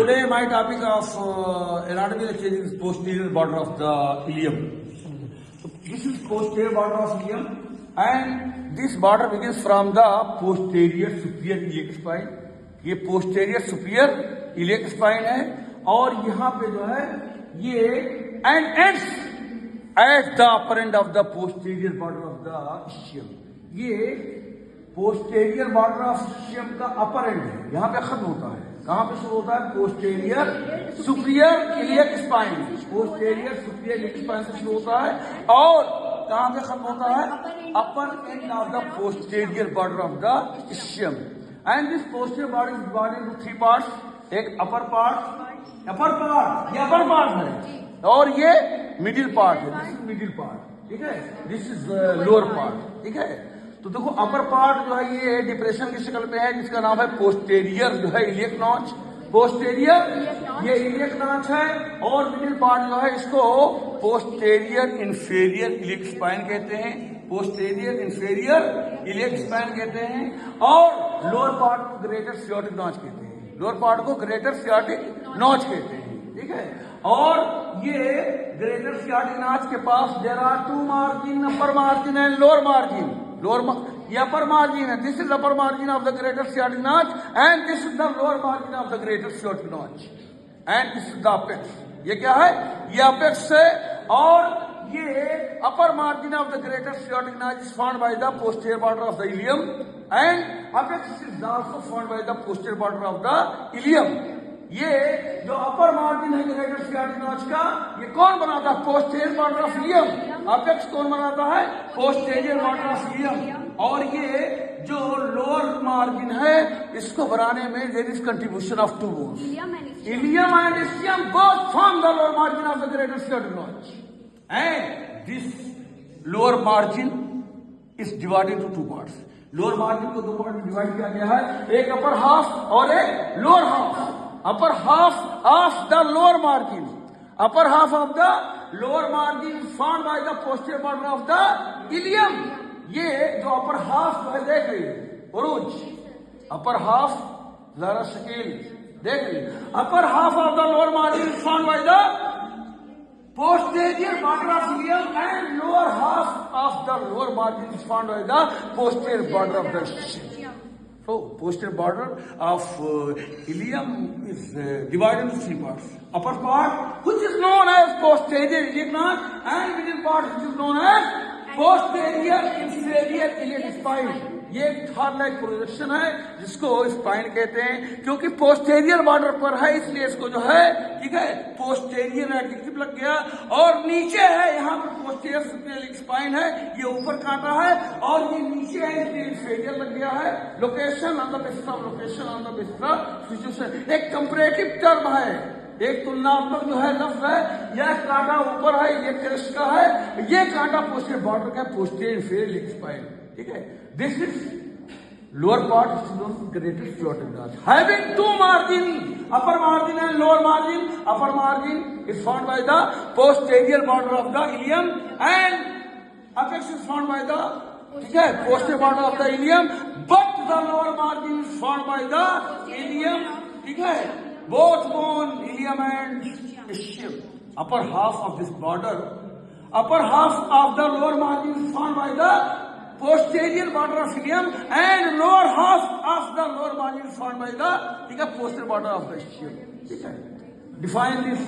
Today my topic of anatomy lecture is posterior border of the ileum. So this is posterior border of ileum, and this border begins from the posterior superior iliac spine. ये posterior superior iliac spine है, और यहाँ पे जो है ये and ends at the upper end of the posterior border of the ischium. ये posterior border of ischium का upper end है, यहाँ पे खत्म होता है. कहां पे शुरू होता है? Posterior superior iliac spine. Posterior superior iliac spine से शुरू होता है और कहां पे खत्म होता है? Upper end of the posterior border of the ischium. And this posterior border is divided into three parts. एक अपर पार्ट, ये अपर पार्ट है, और ये मिडिल पार्ट है. दिस इज मिडिल पार्ट, ठीक है. दिस इज लोअर पार्ट, ठीक है. तो देखो अपर पार्ट जो है ये डिप्रेशन की शक्ल में है, जिसका नाम है पोस्टेरियर जो है इलियक नॉच. पोस्टेरियर ये इलियक नॉच है, और मिडिल पार्ट जो है इसको पोस्टेरियर इंफीरियर इलियक स्पाइन कहते हैं. पोस्टेरियर इंफीरियर इलियक स्पाइन कहते हैं, और लोअर पार्ट को ग्रेटर सियाटिक नॉच कहते हैं. लोअर पार्ट को ग्रेटर सियाटिक नॉच कहते हैं, ठीक है. और ये ग्रेटर सियाटिक नॉच के पास there are two margin, upper margin and lower margin. ये upper margin है. This is upper margin of the greater sciatic notch, and this is the lower margin of the greater sciatic notch, and this is the apex. ये क्या है? ये apex है, और ये upper margin of the greater sciatic notch is formed by the posterior border of the ilium, and apex is also formed by the posterior border of the ilium. ये जो upper margin है greater sciatic notch का, ये कौन बनाता है? Posterior border of ilium. Apex कौन बनाता है? Posterior border of ilium. और ये जो लोअर मार्जिन है, इसको बनाने में there is contribution of two bones. Ilium and ischium both form the lower margin of the greater sciatic notch, and this lower margin is divided into two parts. Lower margin को दो part में divide किया गया है, एक upper half और एक lower half. upper half of the lower margin, upper half of the lower margin formed by the posterior border of the ilium. ये जो upper half है, देख रही उरुज, upper half जरा शकील देख रही. upper half of the lower margin formed by the posterior border of ilium, and lower half of the lower margin is formed by the posterior border of the ischium. So, posterior border of ilium is divided into three parts. Upper part, which is known as posterior iliac notch, and middle part, which is known as posterior inferior iliac spine. ये एक third like projection है, जिसको spine कहते हैं. क्योंकि posterior border पर है, इसलिए इसको जो है, ठीक है, पोस्टेरियर एडजेक्टिव लग गया. और नीचे है, यहाँ पर पोस्टेरियर सुपीरियर स्पाइन है, ये ऊपर काटा है, और ये नीचे है, इसलिए इंफीरियर लग गया है. Location on the basis of location on the basis of situation. एक कंपैरेटिव टर्म है, एक तुलनात्मक जो है लफ्ज है. यह कांटा ऊपर है, ये क्रेस्ट का है, ये कांटा पोस्टेरियर बॉर्डर का है, पोस्टेरियर इंफीरियर स्पाइन, ठीक है. This is lower part, which is known as greater siatic notch, having two margin, upper margin and lower margin. Upper margin is formed by the posterior border of the ilium, and apex is formed by the, ठीक है, posterior border of the ilium, but the lower margin is formed by the ilium, ठीक है, both bone ilium and ischium. Upper half of this border, upper half of the lower margin is formed by the posterior border of ilium, and lower half of the lower margin is formed by the, ठीक है, posterior border of the ischium, ठीक है. Define this.